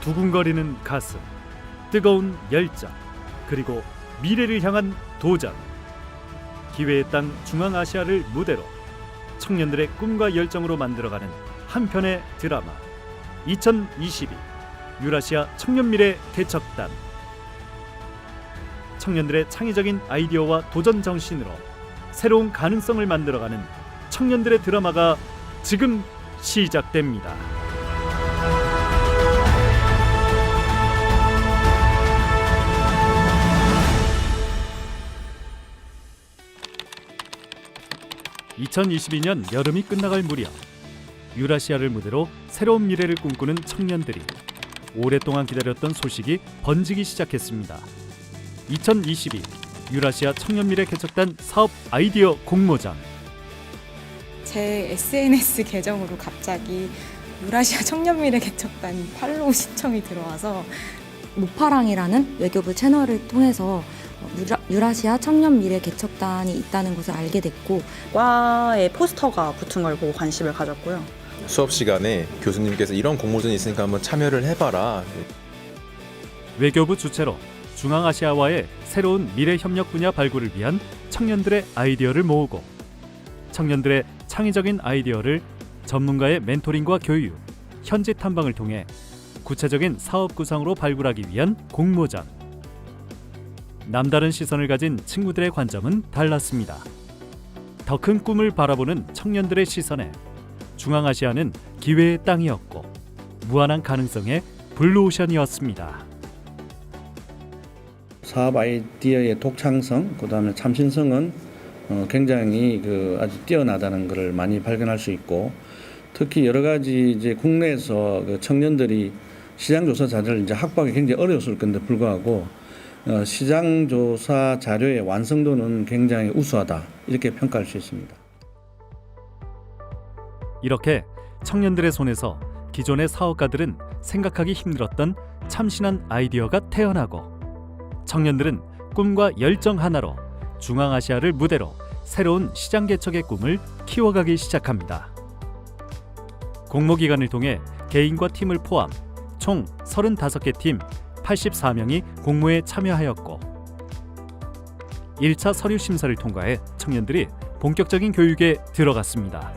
두근거리는 가슴, 뜨거운 열정, 그리고 미래를 향한 도전. 기회의 땅 중앙아시아를 무대로 청년들의 꿈과 열정으로 만들어가는 한 편의 드라마 2022 유라시아 청년미래 개척단. 청년들의 창의적인 아이디어와 도전 정신으로 새로운 가능성을 만들어가는 청년들의 드라마가 지금 시작됩니다. (2022년) 여름이 끝나갈 무렵 유라시아를 무대로 새로운 미래를 꿈꾸는 청년들이 오랫동안 기다렸던 소식이 번지기 시작했습니다. 2022 유라시아 청년미래 개척단 사업 아이디어 공모전. 제 SNS 계정으로 갑자기 유라시아 청년미래 개척단 팔로우 신청이 들어와서 모파랑이라는 외교부 채널을 통해서 유라시아 청년미래 개척단이 있다는 것을 알게 됐고, 과에 포스터가 붙은 걸 보고 관심을 가졌고요. 수업 시간에 교수님께서 이런 공모전이 있으니까 한번 참여를 해봐라. 외교부 주최로 중앙아시아와의 새로운 미래 협력 분야 발굴을 위한 청년들의 아이디어를 모으고 청년들의 창의적인 아이디어를 전문가의 멘토링과 교육, 현지 탐방을 통해 구체적인 사업 구상으로 발굴하기 위한 공모전. 남다른 시선을 가진 친구들의 관점은 달랐습니다. 더 큰 꿈을 바라보는 청년들의 시선에 중앙아시아는 기회의 땅이었고 무한한 가능성의 블루오션이었습니다. 사업 아이디어의 독창성, 그다음에 참신성은 굉장히 아주 뛰어나다는 것을 많이 발견할 수 있고, 특히 여러 가지 이제 국내에서 청년들이 시장 조사 자료를 이제 확보하기 굉장히 어려웠을 건데 불구하고 시장 조사 자료의 완성도는 굉장히 우수하다, 이렇게 평가할 수 있습니다. 이렇게 청년들의 손에서 기존의 사업가들은 생각하기 힘들었던 참신한 아이디어가 태어나고 청년들은 꿈과 열정 하나로 중앙아시아를 무대로 새로운 시장 개척의 꿈을 키워가기 시작합니다. 공모 기간을 통해 개인과 팀을 포함 총 35개 팀 84명이 공모에 참여하였고 1차 서류 심사를 통과해 청년들이 본격적인 교육에 들어갔습니다.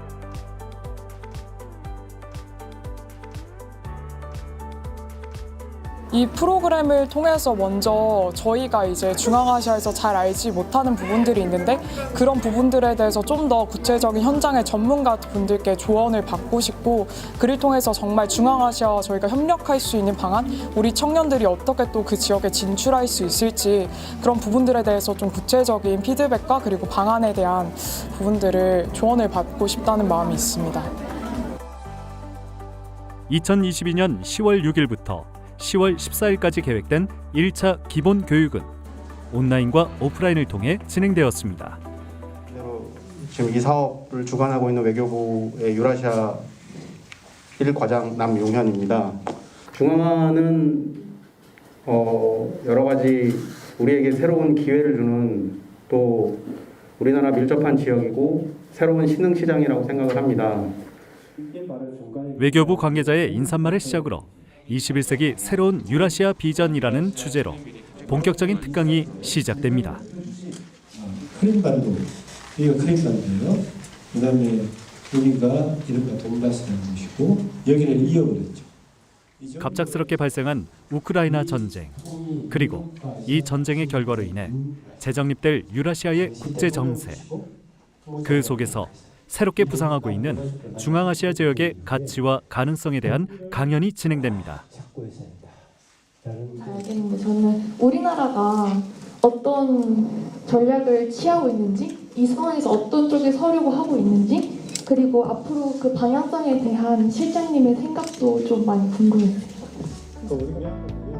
이 프로그램을 통해서 먼저 저희가 이제 중앙아시아에서 잘 알지 못하는 부분들이 있는데 그런 부분들에 대해서 좀 더 구체적인 현장의 전문가분들께 조언을 받고 싶고, 그를 통해서 정말 중앙아시아와 저희가 협력할 수 있는 방안, 우리 청년들이 어떻게 또 그 지역에 진출할 수 있을지 그런 부분들에 대해서 좀 구체적인 피드백과 그리고 방안에 대한 부분들을 조언을 받고 싶다는 마음이 있습니다. 2022년 10월 6일부터 10월 14일까지 계획된 1차 기본 교육은 온라인과 오프라인을 통해 진행되었습니다. 지금 이 사업을 주관하고 있는 외교부의 유라시아 1과장 남용현입니다. 중앙아는 여러 가지 우리에게 새로운 기회를 주는, 또 우리나라 밀접한 지역이고 새로운 신흥시장이라고 생각을 합니다. 외교부 관계자의 인사말을 시작으로 21세기 새로운 유라시아 비전이라는 주제로 본격적인 특강이 시작됩니다. 크림반도, 여기가 크림반도예요. 그다음에 여기가 이른바 돈바스라는 곳이고 여기는 이어버렸죠. 갑작스럽게 발생한 우크라이나 전쟁, 그리고 이 전쟁의 결과로 인해 재정립될 유라시아의 국제 정세, 그 속에서 새롭게 부상하고 있는 중앙아시아 지역의 가치와 가능성에 대한 강연이 진행됩니다. 알겠는데 저는 우리나라가 어떤 전략을 취하고 있는지, 이 상황에서 어떤 쪽에 서려고 하고 있는지, 그리고 앞으로 그 방향성에 대한 실장님의 생각도 좀 많이 궁금했어요.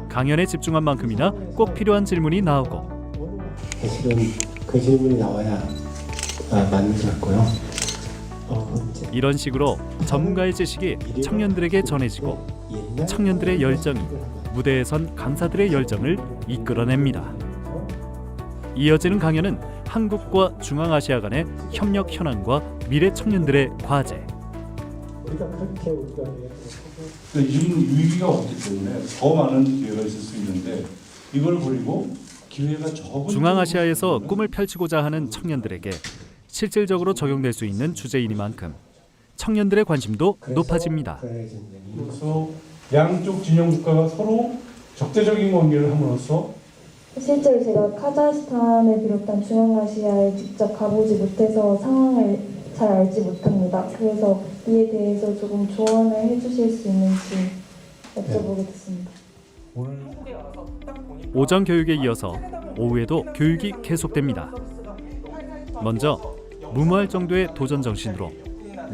강연에 집중한 만큼이나 꼭 필요한 질문이 나오고, 사실은 그 질문이 나와야 맞는 것 같고요. 이런 식으로 전문가의 지식이 청년들에게 전해지고 청년들의 열정이 무대에 선 강사들의 열정을 이끌어냅니다. 이어지는 강연은 한국과 중앙아시아 간의 협력 현황과 미래 청년들의 과제. 지금 위기가 없기 때문에 더 많은 기회가 있을 수 있는데 이걸 버리고 기회가 적은 중앙아시아에서 꿈을 펼치고자 하는 청년들에게 실질적으로 적용될 수 있는 주제이니만큼 청년들의 관심도 높아집니다. 그래서 양쪽 진영 국가가 서로 적대적인 관계를 함으로써 실제로 제가 카자흐스탄을 비롯한 중앙아시아에 직접 가보지 못해서 상황을 잘 알지 못합니다. 그래서 이에 대해서 조금 조언을 해주실 수 있는지 여쭤보겠습니다. 오전 교육에 이어서 오후에도 교육이 계속됩니다. 먼저 무모할 정도의 도전 정신으로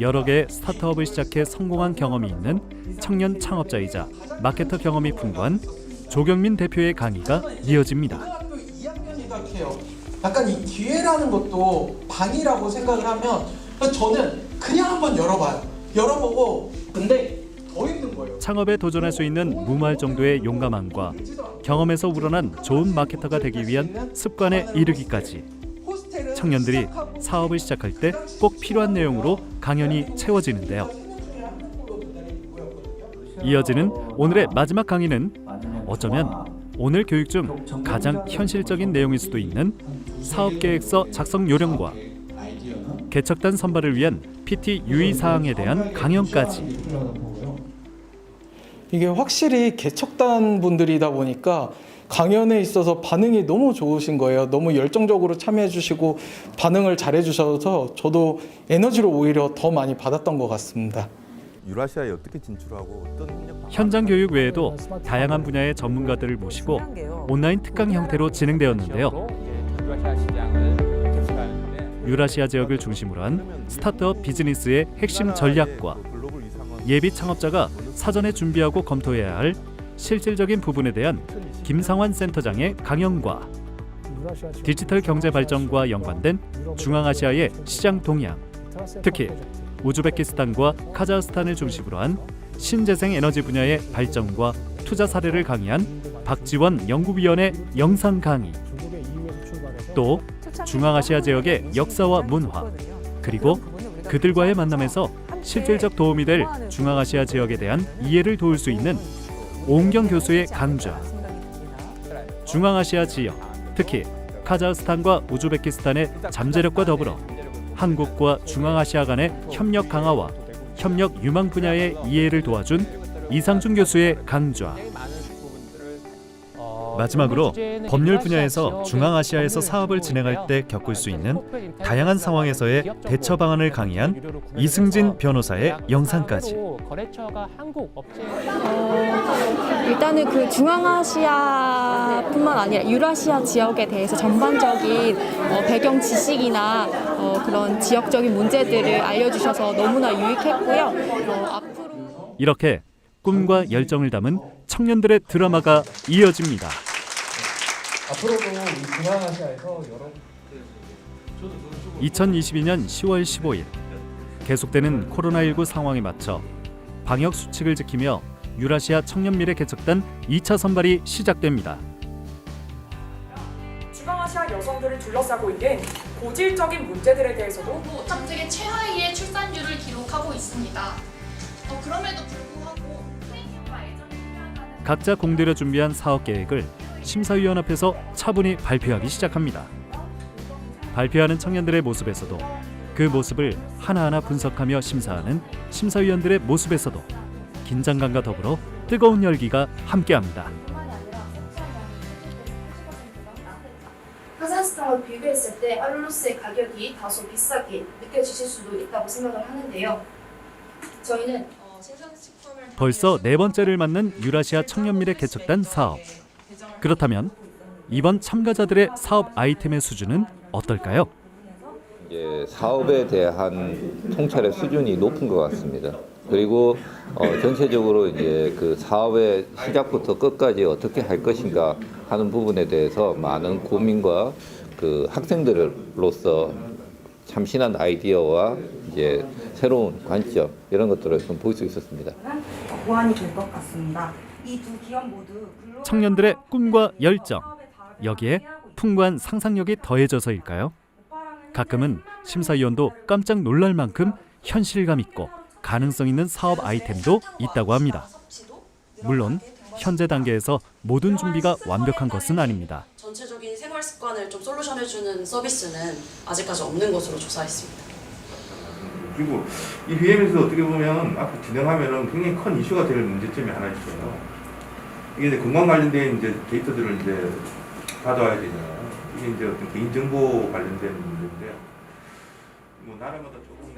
여러 개의 스타트업을 시작해 성공한 경험이 있는 청년 창업자이자 마케터 경험이 풍부한 조경민 대표의 강의가 이어집니다. 고등학교 2학년이 생각해요. 약간 이 기회라는 것도 방이라고 생각을 하면 저는 그냥 한번 열어봐요. 열어보고 근데 더 힘든 거예요. 창업에 도전할 수 있는 무모할 정도의 용감함과 경험에서 우러난 좋은 마케터가 되기 위한 습관에 이르기까지 청년들이 사업을 시작할 때 꼭 필요한 내용으로 강연이 채워지는데요. 이어지는 오늘의 마지막 강의는 어쩌면 오늘 교육 중 가장 현실적인 내용일 수도 있는 사업계획서 작성 요령과 개척단 선발을 위한 PT 유의사항에 대한 강연까지. 이게 확실히 개척단 분들이다 보니까 강연에 있어서 반응이 너무 좋으신 거예요. 너무 열정적으로 참여해 주시고 반응을 잘해 주셔서 저도 에너지를 오히려 더 많이 받았던 것 같습니다. 유라시아에 어떻게 진출하고 어떤 현장 교육 외에도 다양한 분야의 전문가들을 모시고 온라인 특강 형태로 진행되었는데요. 유라시아 지역을 중심으로 한 스타트업 비즈니스의 핵심 전략과 예비 창업자가 사전에 준비하고 검토해야 할 실질적인 부분에 대한 김상환 센터장의 강연과 디지털 경제 발전과 연관된 중앙아시아의 시장 동향, 특히 우즈베키스탄과 카자흐스탄을 중심으로 한 신재생 에너지 분야의 발전과 투자 사례를 강의한 박지원 연구위원의 영상 강의, 또 중앙아시아 지역의 역사와 문화, 그리고 그들과의 만남에서 실질적 도움이 될 중앙아시아 지역에 대한 이해를 도울 수 있는 오은경 교수의 강좌, 중앙아시아 지역, 특히 카자흐스탄과 우즈베키스탄의 잠재력과 더불어 한국과 중앙아시아 간의 협력 강화와 협력 유망 분야의 이해를 도와준 이상준 교수의 강좌. 마지막으로 법률 분야에서 중앙아시아에서 사업을 진행할 때 겪을 수 있는 다양한 상황에서의 대처 방안을 강의한 이승진 변호사의 영상까지. 일단은 그 중앙아시아뿐만 아니라 유라시아 지역에 대해서 전반적인 배경 지식이나 그런 지역적인 문제들을 알려주셔서 너무나 유익했고요. 앞으로 이렇게 꿈과 열정을 담은 청년들의 드라마가 이어집니다. 앞으로도 중앙아시아에서 여러 2022년 10월 15일 계속되는 코로나19 상황에 맞춰 방역 수칙을 지키며 유라시아 청년미래 개척단 2차 선발이 시작됩니다. 중앙아시아 여성들을 둘러싸고 있는 고질적인 문제들에 대해서도 전 세계 최하위의 출산율을 기록하고 있습니다. 그럼에도 불구하고 각자 공들여 준비한 사업 계획을 심사위원 앞에서 차분히 발표하기 시작합니다. 발표하는 청년들의 모습에서도 그 모습을 하나하나 분석하며 심사하는 심사위원들의 모습에서도 긴장감과 더불어 뜨거운 열기가 함께합니다. 카자흐스탄과 비교했을 때 알룰로스의 가격이 다소 비싸게 느껴지실 수도 있다고 생각을 하는데요. 저희는 벌써 네 번째를 맞는 유라시아 청년미래 개척단 사업. 그렇다면 이번 참가자들의 사업 아이템의 수준은 어떨까요? 사업에 대한 통찰의 수준이 높은 것 같습니다. 그리고 전체적으로 이제 그 사업의 시작부터 끝까지 어떻게 할 것인가 하는 부분에 대해서 많은 고민과 그 학생들로서 참신한 아이디어와 이제 새로운 관점 이런 것들을 좀 볼 수 있었습니다. 보완이 될 것 같습니다. 이 두 기업 모두 청년들의 꿈과 열정, 여기에 풍부한 상상력이 더해져서일까요? 가끔은 심사위원도 깜짝 놀랄 만큼 현실감 있고 가능성 있는 사업 아이템도 있다고 합니다. 물론 현재 단계에서 모든 준비가 완벽한 것은 아닙니다. 전체적인 생활 습관을 좀 솔루션해주는 서비스는 아직까지 없는 것으로 조사했습니다. 그리고 이 BM에서 어떻게 보면 앞으로 진행하면은 굉장히 큰 이슈가 될 문제점이 하나 있어요. 이게 이제 건강 관련된 이제 데이터들을 이제 받아와야 되잖아요. 이게 이제 어떤 개인정보 관련된 문제인데, 뭐 나라마다 조금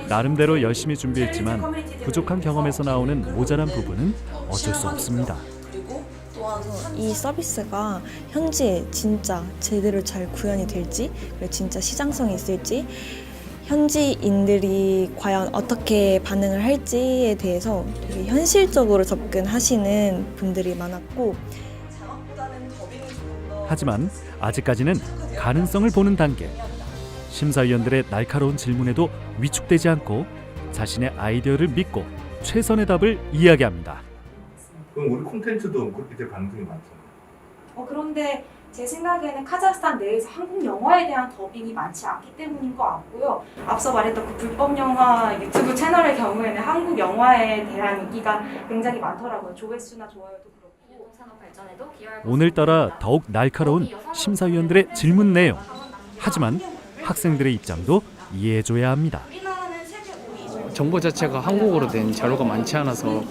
나름대로 열심히 준비했지만 부족한 경험에서 나오는 모자란 부분은 어쩔 수 없습니다. 이 서비스가 현지에 진짜 제대로 잘 구현이 될지, 그리고 진짜 시장성이 있을지, 현지인들이 과연 어떻게 반응을 할지에 대해서 되게 현실적으로 접근하시는 분들이 많았고, 하지만 아직까지는 가능성을 보는 단계. 심사위원들의 날카로운 질문에도 위축되지 않고 자신의 아이디어를 믿고 최선의 답을 이야기합니다. 그럼 우리 콘텐츠도 그렇게 될 가능성이 많잖아요. 그런데 제 생각에는 카자흐스탄 내에서 한국 영화에 대한 더빙이 많지 않기 때문인 것 같고요. 앞서 말했던 그 불법 영화 유튜브 채널의 경우에는 한국 영화에 대한 인기가 굉장히 많더라고요. 조회수나 좋아요도 그렇고. 오늘따라 더욱 날카로운 심사위원들의 질문 내용. 하지만 학생들의 입장도 이해해줘야 합니다. 정보 자체가 한국어로 된 자료가 많지 않아서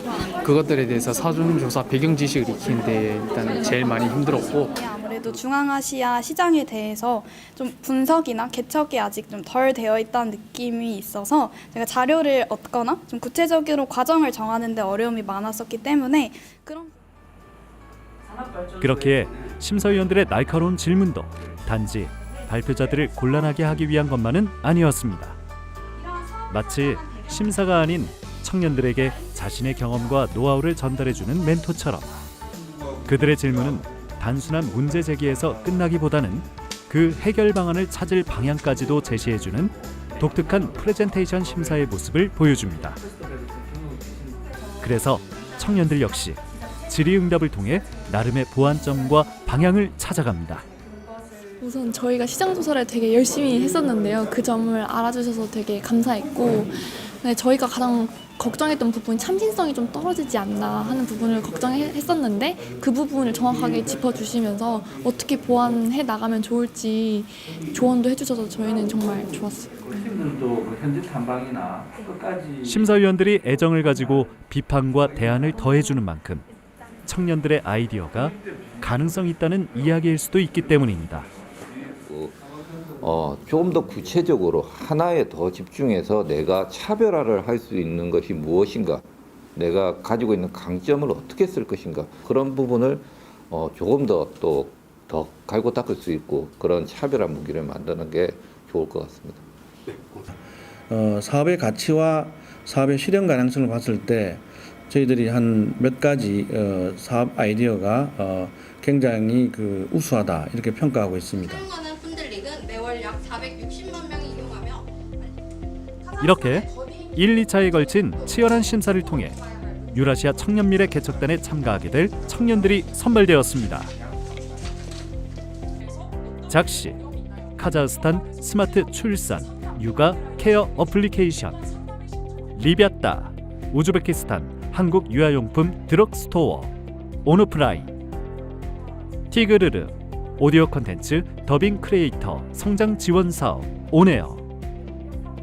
그것들에 대해서 사전조사 배경 지식을 익히는데 일단 제일 많이 힘들었고, 아무래도 중앙아시아 시장에 대해서 좀 분석이나 개척이 아직 좀 덜 되어 있다는 느낌이 있어서 제가 자료를 얻거나 좀 구체적으로 과정을 정하는 데 어려움이 많았었기 때문에 그렇기에 심사위원들의 날카로운 질문도 단지 발표자들을 곤란하게 하기 위한 것만은 아니었습니다. 마치 심사가 아닌 청년들에게 자신의 경험과 노하우를 전달해주는 멘토처럼 그들의 질문은 단순한 문제 제기에서 끝나기보다는 그 해결 방안을 찾을 방향까지도 제시해주는 독특한 프레젠테이션 심사의 모습을 보여줍니다. 그래서 청년들 역시 질의응답을 통해 나름의 보완점과 방향을 찾아갑니다. 우선 저희가 시장 조사를 되게 열심히 했었는데요. 그 점을 알아주셔서 되게 감사했고, 저희가 가장 걱정했던 부분이 참신성이 좀 떨어지지 않나 하는 부분을 걱정했었는데 그 부분을 정확하게 짚어주시면서 어떻게 보완해 나가면 좋을지 조언도 해주셔서 저희는 정말 좋았어요. 학생들도 현지 탐방이나 끝까지 심사위원들이 애정을 가지고 비판과 대안을 더해주는 만큼 청년들의 아이디어가 가능성 있다는 이야기일 수도 있기 때문입니다. 조금 더 구체적으로 하나에 더 집중해서 내가 차별화를 할 수 있는 것이 무엇인가, 내가 가지고 있는 강점을 어떻게 쓸 것인가, 그런 부분을 조금 더 갈고 닦을 수 있고 그런 차별화 무기를 만드는 게 좋을 것 같습니다. 사업의 가치와 사업의 실현 가능성을 봤을 때 저희들이 한 몇 가지 사업 아이디어가 굉장히 우수하다 이렇게 평가하고 있습니다. 매월 약 460만 명이 이용하며 이렇게 1, 2차에 걸친 치열한 심사를 통해 유라시아 청년미래 개척단에 참가하게 될 청년들이 선발되었습니다. 작시, 카자흐스탄 스마트 출산, 육아 케어 어플리케이션, 리비아따, 우즈베키스탄 한국 유아용품 드럭스토어, 온오프라인, 티그르르, 오디오 콘텐츠 더빙 크리에이터 성장 지원 사업 온에어,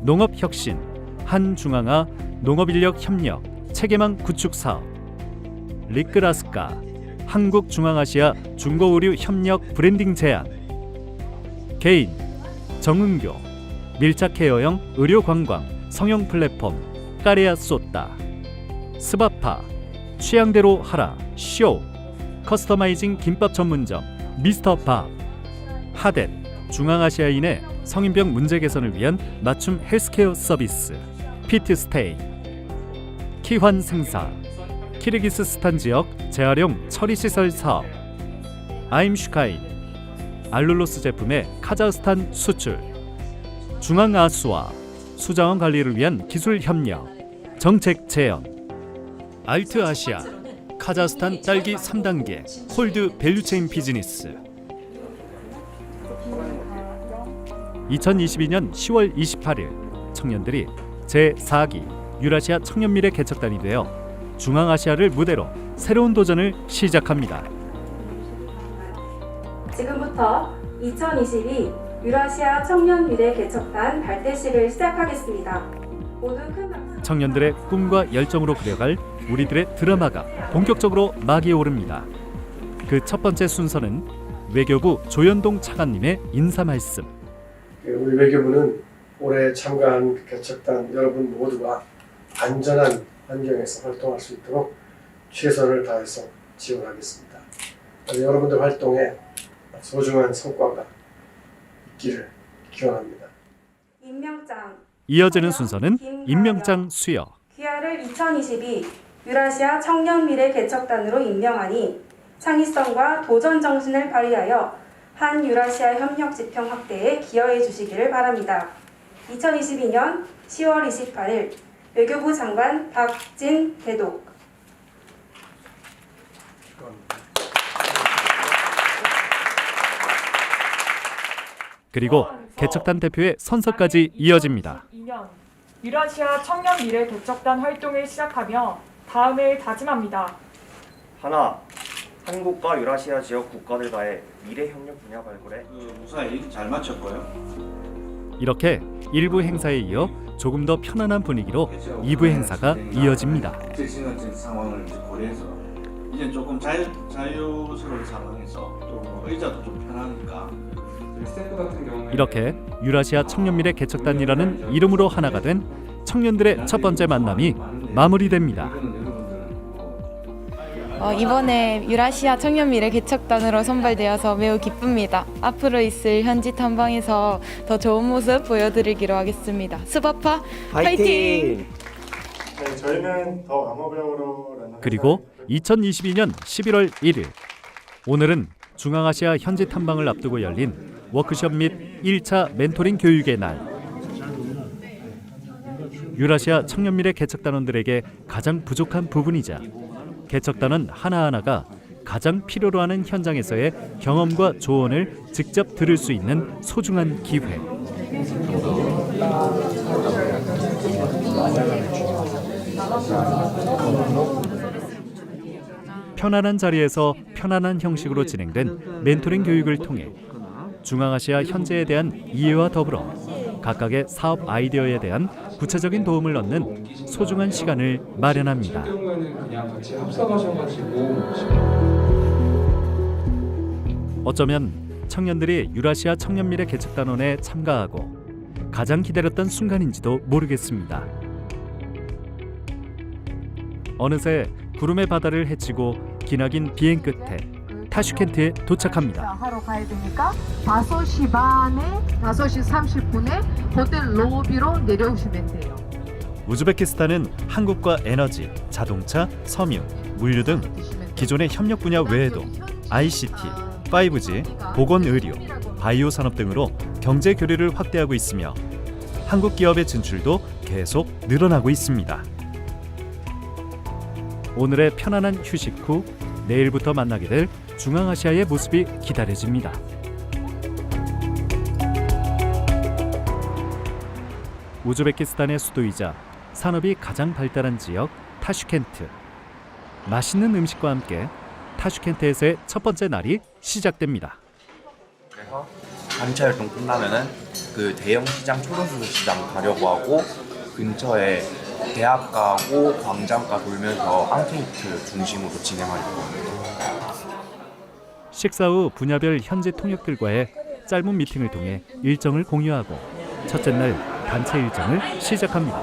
농업혁신, 한중앙아 농업인력 협력 체계망 구축 사업, 리크라스카, 한국중앙아시아 중고의류 협력 브랜딩 제안, 개인, 정은교, 밀착 케어형 의료관광 성형 플랫폼 까레아 쏟다, 스바파, 취향대로 하라 쇼, 커스터마이징 김밥 전문점 미스터 밥, 하덴, 중앙아시아인의 성인병 문제 개선을 위한 맞춤 헬스케어 서비스 피트스테이, 키환 생사, 키르기스스탄 지역 재활용 처리시설 사업, 아임슈카인, 알룰로스 제품의 카자흐스탄 수출, 중앙아수아, 수자원 관리를 위한 기술 협력, 정책 재현, 알트 아시아, 카자흐스탄 딸기 3단계 콜드 밸류체인 비즈니스. 2022년 10월 28일 청년들이 제4기 유라시아 청년미래 개척단이 되어 중앙아시아를 무대로 새로운 도전을 시작합니다. 지금부터 2022 유라시아 청년미래 개척단 발대식을 시작하겠습니다. 모두 큰 박수. 청년들의 꿈과 열정으로 그려갈 우리들의 드라마가 본격적으로 막이 오릅니다. 그 첫 번째 순서는 외교부 조현동 차관님의 인사 말씀. 우리 외교부는 올해 참가한 개척단 여러분 모두가 안전한 환경에서 활동할 수 있도록 최선을 다해서 지원하겠습니다. 여러분들 활동에 소중한 성과가 있기를 기원합니다. 임명장. 이어지는 순서는 임명장 수여. 귀하를 2022 유라시아 청년미래 개척단으로 임명하니 창의성과 도전 정신을 발휘하여 한 유라시아 협력 지평 확대에 기여해 주시기를 바랍니다. 2022년 10월 28일 외교부 장관 박진 대독. 그리고 개척단 대표의 선서까지 이어집니다. 2022년 유라시아 청년 미래 개척단 활동을 시작하며 다음을 다짐합니다. 하나, 한국과 유라시아 지역 국가들과의 미래 협력 분야 발굴에 무사히 잘 마쳤고요. 이렇게 1부 행사에 이어 조금 더 편안한 분위기로 2부 행사가 이어집니다. 실시간적 상황을 고려해서 이제 조금 자유스러운 상황에서 또 의자도 좀 편하니까 이렇게 유라시아 청년미래 개척단이라는 이름으로 하나가 된 청년들의 첫 번째 만남이 마무리됩니다. 이번에 유라시아 청년미래 개척단으로 선발되어서 매우 기쁩니다. 앞으로 있을 현지 탐방에서 더 좋은 모습 보여드리기로 하겠습니다. 스바파 파이팅! 네, 저희는 더 암호병으로 그리고 2022년 11월 1일 오늘은 중앙아시아 현지 탐방을 앞두고 열린 워크숍 및 1차 멘토링 교육의 날. 유라시아 청년미래 개척단원들에게 가장 부족한 부분이자 개척단원 하나하나가 가장 필요로 하는 현장에서의 경험과 조언을 직접 들을 수 있는 소중한 기회. 편안한 자리에서 편안한 형식으로 진행된 멘토링 교육을 통해 중앙아시아 현재에 대한 이해와 더불어 각각의 사업 아이디어에 대한 구체적인 도움을 얻는 소중한 시간을 마련합니다. 어쩌면 청년들이 유라시아 청년미래 개척단원에 참가하고 가장 기다렸던 순간인지도 모르겠습니다. 어느새 구름의 바다를 헤치고 기나긴 비행 끝에 타슈켄트에 도착합니다. 하러 가야 되니까 5시 반에 5시 30분에 호텔 로비로 내려오시면 돼요. 우즈베키스탄은 한국과 에너지, 자동차, 섬유, 물류 등 기존의 협력 분야 외에도 ICT, 5G, 보건의료, 바이오 산업 등으로 경제 교류를 확대하고 있으며 한국 기업의 진출도 계속 늘어나고 있습니다. 오늘의 편안한 휴식 후 내일부터 만나게 될 중앙아시아의 모습이 기다려집니다. 우즈베키스탄의 수도이자 산업이 가장 발달한 지역 타슈켄트. 맛있는 음식과 함께 타슈켄트에서의 첫 번째 날이 시작됩니다. 그래서 단체 활동 끝나면은 그 대형 시장 초등수소 시장 가려고 하고 근처에 대학가고 광장가 돌면서 앙케이트 중심으로 진행하려고 합니다. 식사 후 분야별 현지 통역들과의 짧은 미팅을 통해 일정을 공유하고 첫째 날 단체 일정을 시작합니다.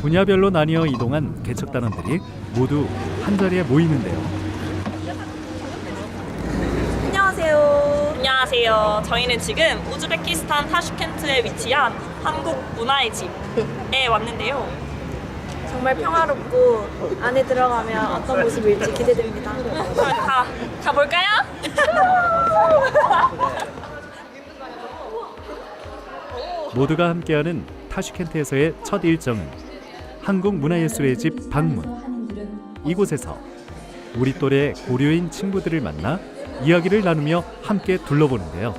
분야별로 나뉘어 이동한 개척단원들이 모두 한자리에 모이는데요. 안녕하세요. 안녕하세요. 저희는 지금 우즈베키스탄 타슈켄트에 위치한 한국 문화의 집에 왔는데요. 정말 평화롭고 안에 들어가면 어떤 모습일지 기대됩니다. 가볼까요? 모두가 함께하는 타슈켄트에서의 첫 일정은 한국문화예술의 집 방문. 이곳에서 우리 또래 고려인 친구들을 만나 이야기를 나누며 함께 둘러보는데요.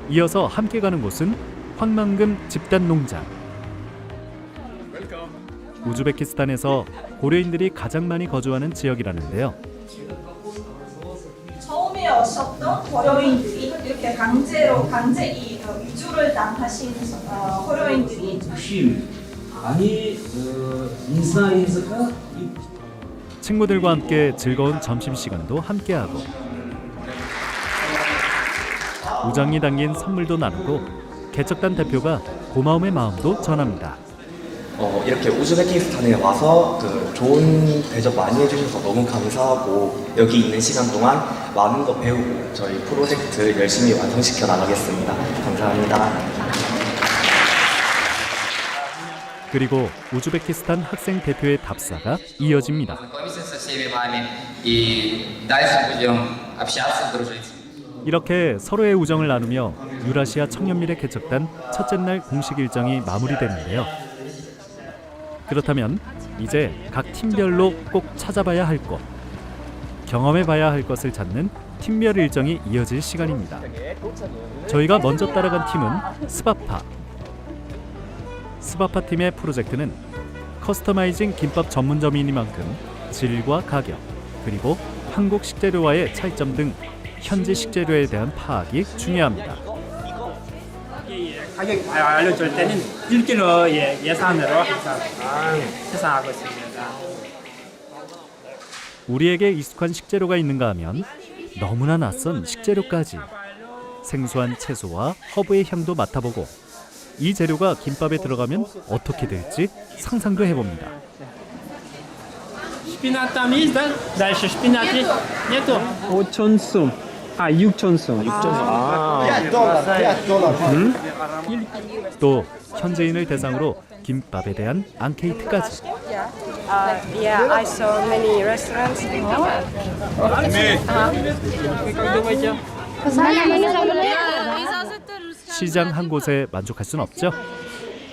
이어서 함께 가는 곳은 황만금 집단농장. 우즈베키스탄에서 고려인들이 가장 많이 거주하는 지역이라는데요. 처음에 오셨던 고려인들이 이렇게 강제 이주를 당하신 고려인들이 친구들과 함께 즐거운 점심시간도 함께하고 우정이 담긴 선물도 나누고 개척단 대표가 고마움의 마음도 전합니다. 이렇게 우즈베키스탄에 와서 좋은 대접 많이 해주셔서 너무 감사하고 여기 있는 시간 동안 많은 거 배우고 저희 프로젝트 열심히 완성시켜 나가겠습니다. 감사합니다. 그리고 우즈베키스탄 학생 대표의 답사가 이어집니다. 이렇게 서로의 우정을 나누며 유라시아 청년미래 개척단 첫째 날 공식 일정이 마무리되는데요. 그렇다면 이제 각 팀별로 꼭 찾아봐야 할 곳, 경험해봐야 할 것을 찾는 팀별 일정이 이어질 시간입니다. 저희가 먼저 따라간 팀은 스바파. 스바파 팀의 프로젝트는 커스터마이징 김밥 전문점이니만큼 질과 가격, 그리고 한국 식재료와의 차이점 등 현지 식재료에 대한 파악이 중요합니다. 가격 알려줄 때는 1kg 예산으로 항상 계산하고 있습니다. 우리에게 익숙한 식재료가 있는가 하면 너무나 낯선 식재료까지. 생소한 채소와 허브의 향도 맡아보고 이 재료가 김밥에 들어가면 어떻게 될지 상상도 해봅니다. Шпинат там есть, да? Дальше шпинат есть? Нету? 5천 сум. 6천 сум. 또 현지인을 대상으로 김밥에 대한 앙케이트까지. Yeah, I saw many restaurants. 시장 한 곳에 만족할 순 없죠.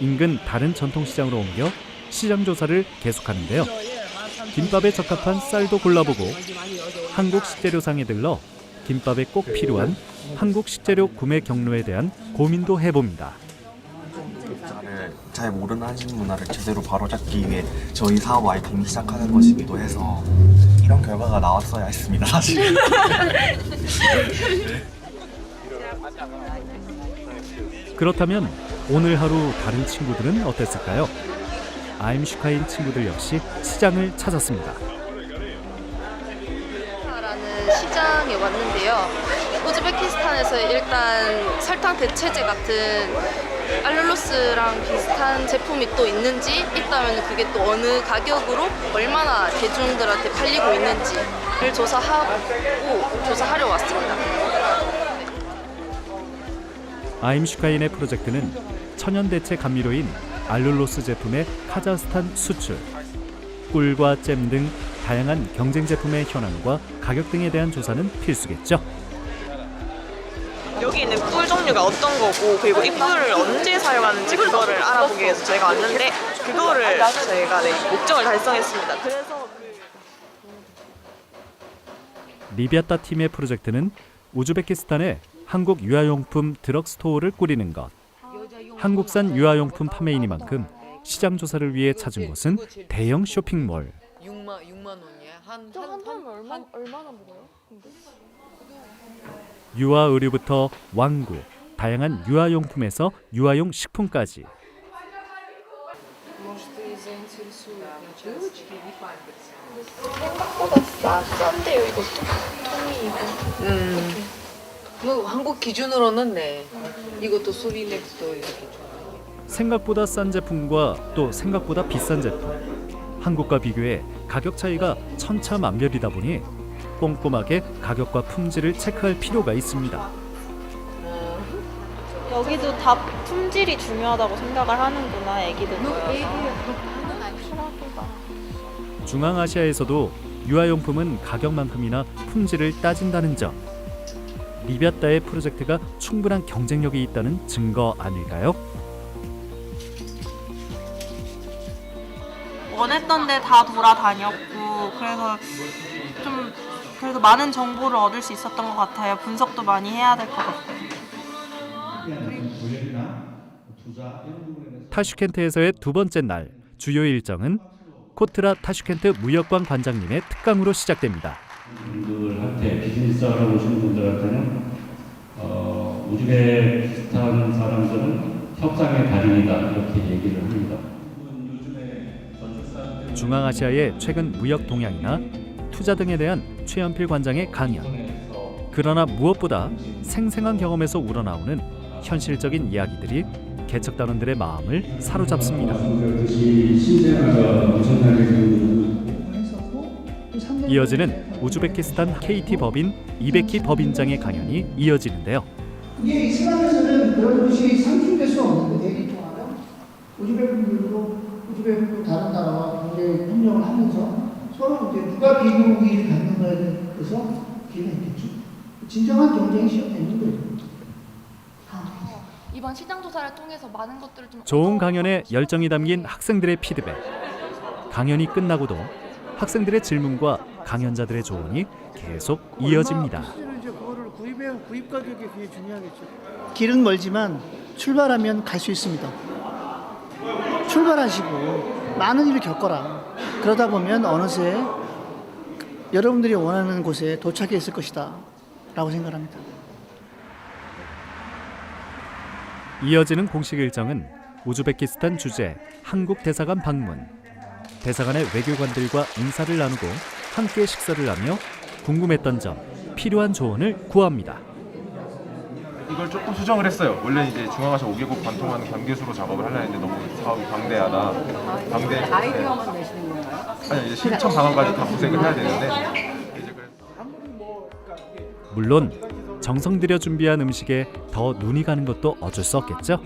인근 다른 전통시장으로 옮겨 시장 조사를 계속하는데요. 김밥에 적합한 쌀도 골라보고 한국 식재료상에 들러 김밥에 꼭 필요한 한국 식재료 구매 경로에 대한 고민도 해봅니다. 잘 모르는 한식 문화를 제대로 바로잡기 위해 저희 사업 아이템이 시작하는 것이기도 해서 이런 결과가 나왔어야 했습니다, 사실. 그렇다면 오늘 하루 다른 친구들은 어땠을까요? 아임슈카인 친구들 역시 시장을 찾았습니다. 라는 시장에 왔는데요. 우즈베키스탄에서 일단 설탕 대체제 같은 알룰로스랑 비슷한 제품이 또 있는지, 있다면 그게 또 어느 가격으로 얼마나 대중들한테 팔리고 있는지를 조사하려 왔습니다. 아임슈카인의 프로젝트는 천연 대체 감미료인 알룰로스 제품의 카자흐스탄 수출, 꿀과 잼 등 다양한 경쟁 제품의 현황과 가격 등에 대한 조사는 필수겠죠. 여기 있는 꿀 종류가 어떤 거고, 그리고 이 꿀을 언제 사용하는지 그거를 알아보기 위해서 저희가 왔는데, 그거를 저희가 목적을 달성했습니다. 그래서 리비아타 팀의 프로젝트는 우즈베키스탄에 한국 유아용품 드럭스토어를 꾸리는 것. 한국산 유아용품 판매이니만큼 시장 조사를 위해 찾은 곳은 대형 쇼핑몰. 6만 원이야? 한 얼마나 먹어요? 유아 의류부터 왕구, 다양한 유아용품에서 유아용 식품까지. 생각보다 싼데요, 이것도. 통이 이거. 뭐 한국 기준으로는 네. 이것도 소비넥스도 이렇게. 생각보다 싼 제품과 또 생각보다 비싼 제품. 한국과 비교해 가격 차이가 천차만별이다 보니 꼼꼼하게 가격과 품질을 체크할 필요가 있습니다. 여기도 다 품질이 중요하다고 생각을 하는구나, 애기들 모여서. 중앙아시아에서도 유아용품은 가격만큼이나 품질을 따진다는 점. 리비아타의 프로젝트가 충분한 경쟁력이 있다는 증거 아닐까요? 원했던 데 다 돌아다녔고 그래서 좀 그래도 많은 정보를 얻을 수 있었던 것 같아요. 분석도 많이 해야 될 것 같아요. 타슈켄트에서의 두 번째 날 주요 일정은 코트라 타슈켄트 무역관 관장님의 특강으로 시작됩니다. 분들한테 비즈니스 하러 오신 분들한테는 우즈베키스탄 사람들은 협상의 달인이다 이렇게 얘기를 합니다. 중앙아시아의 최근 무역 동향이나 투자 등에 대한 최연필 관장의 강연. 그러나 무엇보다 생생한 경험에서 우러나오는 현실적인 이야기들이 개척단원들의 마음을 사로잡습니다. 이어지는 우즈베키스탄 KT 법인 이베키 법인장의 강연이 이어지는데요. 이게 이스라엘에서는 그런 것이 상충될 수 없는데 대기 통화는 우즈베크도 다른 나라와 굉장히 협력을 하면서 서로 이제 누가 비무기를 갖는가에 대해서 기회가 있겠죠. 진정한 경쟁이 시작되는 거예요. 이번 시장 조사를 통해서 많은 것들을 좀 좋은 강연에 열정이 담긴 학생들의 피드백. 강연이 끝나고도 학생들의 질문과 강연자들의 조언이 계속 이어집니다. 그거를 구입 가격이 굉장히 중요하겠죠. 길은 멀지만 출발하면 갈 수 있습니다. 출발하시고 많은 일을 겪어라. 그러다 보면 어느새 여러분들이 원하는 곳에 도착해 있을 것이다 라고 생각합니다. 이어지는 공식 일정은 우즈베키스탄 주재 한국 대사관 방문. 대사관의 외교관들과 인사를 나누고 함께 식사를 하며 궁금했던 점, 필요한 조언을 구합니다. 이걸 조금 수정을 했어요. 원래 이제 중앙아시아 5개국 관통하는 관계수로 작업을 하려 했는데 너무 사업이 방대하다. 아이디어만 내시는 건가요? 아니 이제 실천 방안까지 다 구색을 해야 되는데 물론 정성 들여 준비한 음식에 더 눈이 가는 것도 어쩔 수 없겠죠.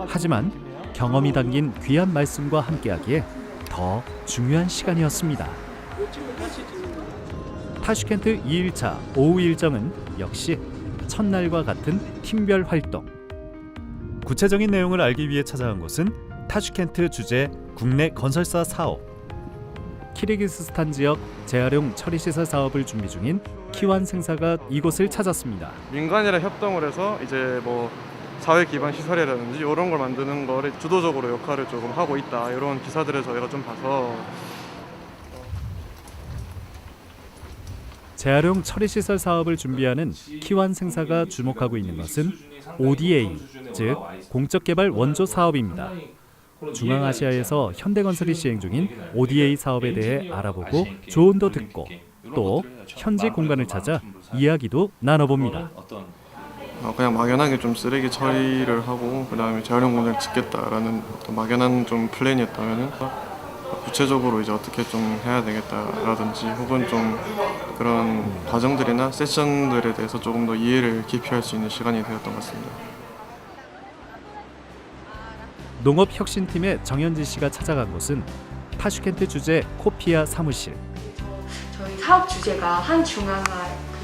하지만 경험이 담긴 귀한 말씀과 함께하기에 더 중요한 시간이었습니다. 타슈켄트 2일차 오후 일정은 역시 첫날과 같은 팀별 활동. 구체적인 내용을 알기 위해 찾아간 곳은 타슈켄트 주재 국내 건설사 사업. 키르기스스탄 지역 재활용 처리시설 사업을 준비 중인 키완 생사가 이곳을 찾았습니다. 민간이랑 협동을 해서 이제 뭐 사회 기반 시설이라든지 이런 걸 만드는 거를 주도적으로 역할을 조금 하고 있다. 이런 기사들을 저희가 좀 봐서 재활용 처리시설 사업을 준비하는 키완 생사가 주목하고 있는 것은 ODA, 즉 공적개발 원조 사업입니다. 중앙아시아에서 현대건설이 시행 중인 ODA 사업에 대해 알아보고 조언도 듣고 또 현지 공간을 찾아 이야기도 나눠봅니다. 그냥 막연하게 좀 쓰레기 처리를 하고 그다음에 재활용 공장을 짓겠다라는 어떤 막연한 좀 플랜이었다면은 구체적으로 이제 어떻게 좀 해야 되겠다라든지 혹은 좀 그런 과정들이나 세션들에 대해서 조금 더 이해를 깊이 할 수 있는 시간이 되었던 것 같습니다. 농업혁신팀의 정현지 씨가 찾아간 곳은 타슈켄트 주재 코피아 사무실. 저희 사업 주제가 한중앙아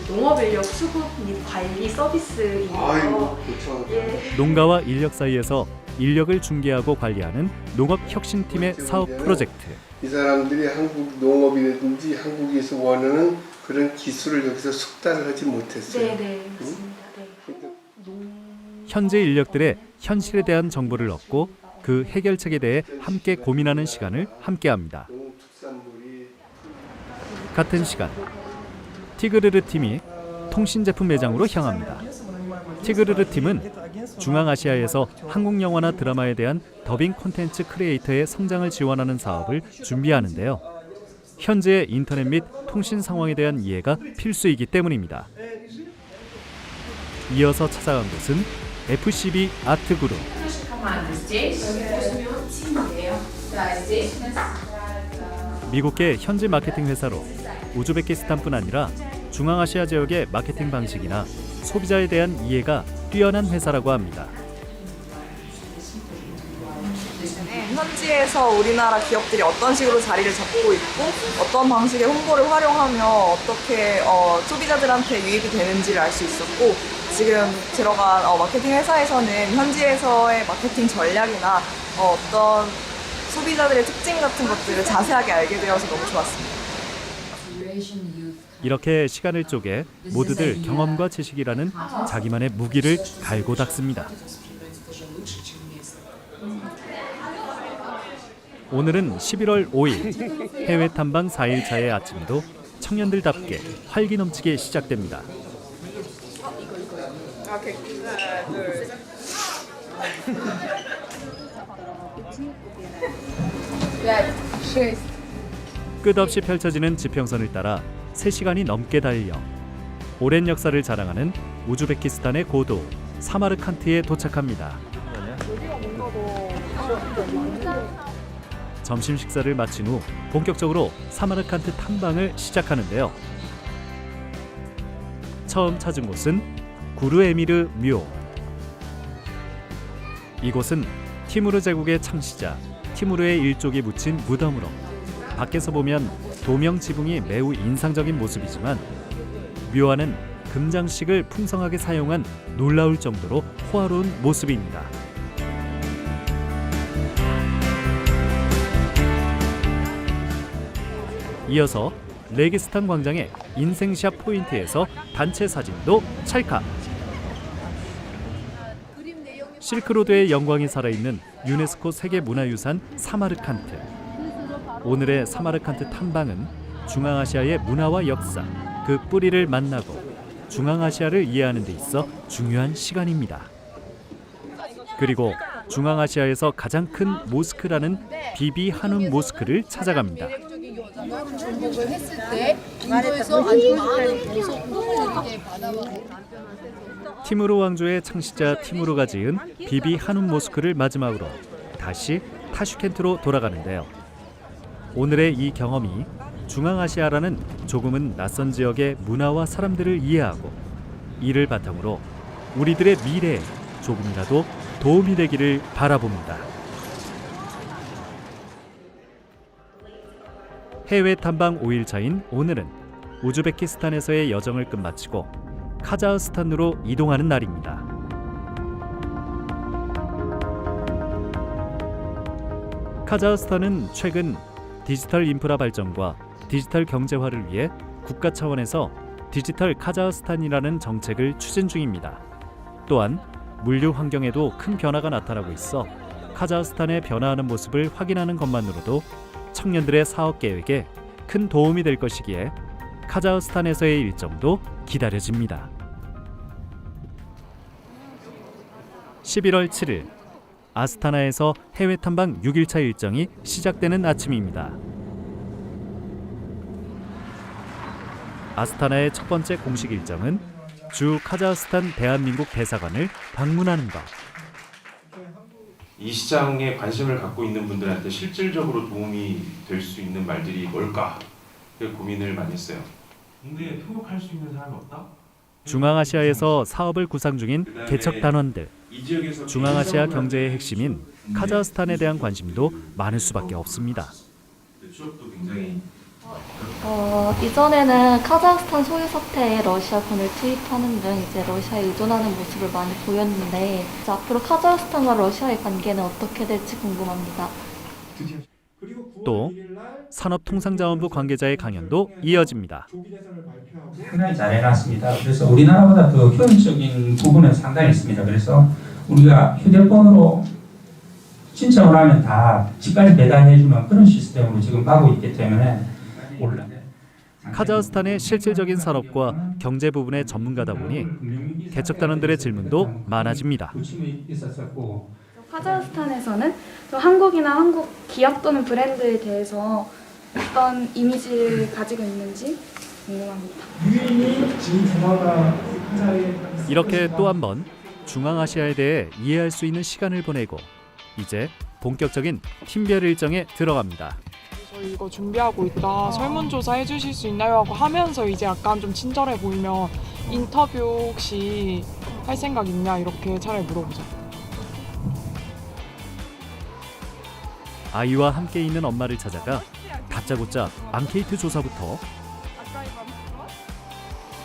농업인력 수급 및 관리 서비스이고요. 예. 농가와 인력 사이에서 인력을 중개하고 관리하는 농업혁신팀의 사업 프로젝트. 이 사람들이 한국 농업이라든지 한국에서 원하는 그런 기술을 여기서 숙달을 하지 못했어요. 네, 맞습니다. 현재 인력들의 현실에 대한 정보를 얻고 그 해결책에 대해 함께 고민하는 시간을 함께합니다. 같은 시간, 티그르르 팀이 통신제품 매장으로 향합니다. 티그르르 팀은 중앙아시아에서 한국 영화나 드라마에 대한 더빙 콘텐츠 크리에이터의 성장을 지원하는 사업을 준비하는데요. 현재의 인터넷 및 통신 상황에 대한 이해가 필수이기 때문입니다. 이어서 찾아간 곳은 FCB 아트그룹. 미국계 현지 마케팅 회사로 우즈베키스탄뿐 아니라 중앙아시아 지역의 마케팅 방식이나 소비자에 대한 이해가 뛰어난 회사라고 합니다. 현지에서 우리나라 기업들이 어떤 식으로 자리를 잡고 있고 어떤 방식의 홍보를 활용하며 어떻게 소비자들한테 유입이 되는지를 알 수 있었고 지금 들어간 마케팅 회사에서는 현지에서의 마케팅 전략이나 어떤 소비자들의 특징 같은 것들을 자세하게 알게 되어서 너무 좋았습니다. 이렇게 시간을 쪼개 모두들 경험과 지식이라는 자기만의 무기를 갈고 닦습니다. 오늘은 11월 5일 해외 탐방 4일차의 아침도 청년들답게 활기 넘치게 시작됩니다. 끝없이 펼쳐지는 지평선을 따라 3시간이 넘게 달려 오랜 역사를 자랑하는 우즈베키스탄의 고도 사마르칸트에 도착합니다. 점심 식사를 마친 후 본격적으로 사마르칸트 탐방을 시작하는데요. 처음 찾은 곳은 구르에미르 묘. 이곳은 티무르 제국의 창시자 티무르의 일족이 묻힌 무덤으로 밖에서 보면 도명 지붕이 매우 인상적인 모습이지만 묘안은 금장식을 풍성하게 사용한 놀라울 정도로 호화로운 모습입니다. 이어서 레기스탄 광장의 인생샷 포인트에서 단체 사진도 찰칵. 실크로드의 영광이 살아있는 유네스코 세계문화유산 사마르칸트. 오늘의 사마르칸트 탐방은 중앙아시아의 문화와 역사, 그 뿌리를 만나고 중앙아시아를 이해하는 데 있어 중요한 시간입니다. 그리고 중앙아시아에서 가장 큰 모스크라는 비비 한운 모스크를 찾아갑니다. 정복을 했을 때 인도에서 아주 많은 보석 운동을 받아봤고 티무르 왕조의 창시자 티무르가 지은 비비 한운 모스크를 마지막으로 다시 타슈켄트로 돌아가는데요. 오늘의 이 경험이 중앙아시아라는 조금은 낯선 지역의 문화와 사람들을 이해하고 이를 바탕으로 우리들의 미래에 조금이라도 도움이 되기를 바라봅니다. 해외 탐방 5일차인 오늘은 우즈베키스탄에서의 여정을 끝마치고 카자흐스탄으로 이동하는 날입니다. 카자흐스탄은 최근 디지털 인프라 발전과 디지털 경제화를 위해 국가 차원에서 디지털 카자흐스탄이라는 정책을 추진 중입니다. 또한 물류 환경에도 큰 변화가 나타나고 있어 카자흐스탄의 변화하는 모습을 확인하는 것만으로도 청년들의 사업 계획에 큰 도움이 될 것이기에 카자흐스탄에서의 일정도 기다려집니다. 11월 7일 아스타나에서 해외 탐방 6일차 일정이 시작되는 아침입니다. 아스타나의 첫 번째 공식 일정은 주 카자흐스탄 대한민국 대사관을 방문하는 것. 이 시장에 관심을 갖고 있는 분들한테 실질적으로 도움이 될 수 있는 말들이 뭘까? 고민을 많이 했어요. 국내에 통역할 수 있는 사람이 없다? 중앙아시아에서 사업을 구상 중인 개척 단원들, 중앙아시아 경제의 핵심인 카자흐스탄에 대한 관심도 많을 수밖에 없습니다. 취업도 굉장히 이전에는 카자흐스탄 소유 사태에 러시아군을 투입하는 등 이제 러시아에 의존하는 모습을 많이 보였는데 이제 앞으로 카자흐스탄과 러시아의 관계는 어떻게 될지 궁금합니다. 또 산업통상자원부 관계자의 강연도 이어집니다. 상당히 잘 해놨습니다. 그래서 우리나라보다 더 효율적인 부분은 상당히 있습니다. 그래서 우리가 휴대폰으로 신청을 하면 다 집까지 배달해주는 그런 시스템으로 지금 가고 있기 때문에 카자흐스탄의 실질적인 산업과 경제 부분의 전문가다 보니 개척단원들의 질문도 많아집니다. 카자흐스탄에서는 한국이나 한국 기업 또는 브랜드에 대해서 어떤 이미지를 가지고 있는지 궁금합니다. 이렇게 또 한 번 중앙아시아에 대해 이해할 수 있는 시간을 보내고 이제 본격적인 팀별 일정에 들어갑니다. 저 이거 준비하고 있다. 설문조사 해주실 수 있나요? 하고 하면서 이제 약간 좀 친절해 보이면 인터뷰 혹시 할 생각 있냐 이렇게 차라리 물어보자. 아이와 함께 있는 엄마를 찾아가 다짜고짜 앙케이트 조사부터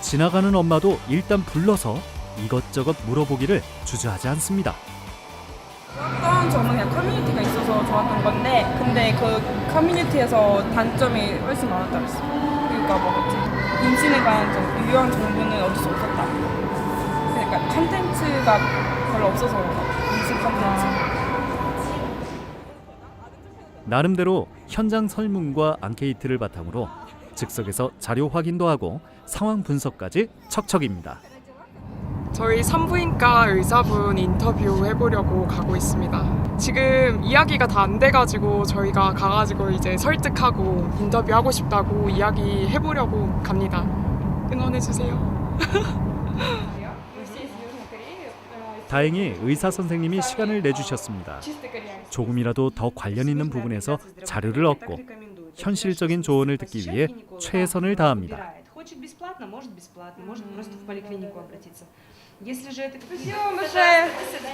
지나가는 엄마도 일단 불러서 이것저것 물어보기를 주저하지 않습니다. 저는 그냥 커뮤니티가 있어서 너무 좋았던 건데 근데 그 커뮤니티에서 단점이 훨씬 많았다고 했어요. 그러니까 뭐지 임신에 관한 좀 유효한 정보는 얻을 수 없었다. 그러니까 컨텐츠가 별로 없어서 임신 컨텐츠. 나름대로 현장 설문과 앙케이트를 바탕으로 즉석에서 자료 확인도 하고 상황 분석까지 척척입니다. 저희 산부인과 의사분 인터뷰 해보려고 가고 있습니다. 지금 이야기가 다 안 돼가지고 저희가 가가지고 이제 설득하고 인터뷰하고 싶다고 이야기 해보려고 갑니다. 응원해주세요. 다행히 의사 선생님이 시간을 내주셨습니다. 조금이라도 더 관련 있는 부분에서 자료를 얻고 현실적인 조언을 듣기 위해 최선을 다합니다.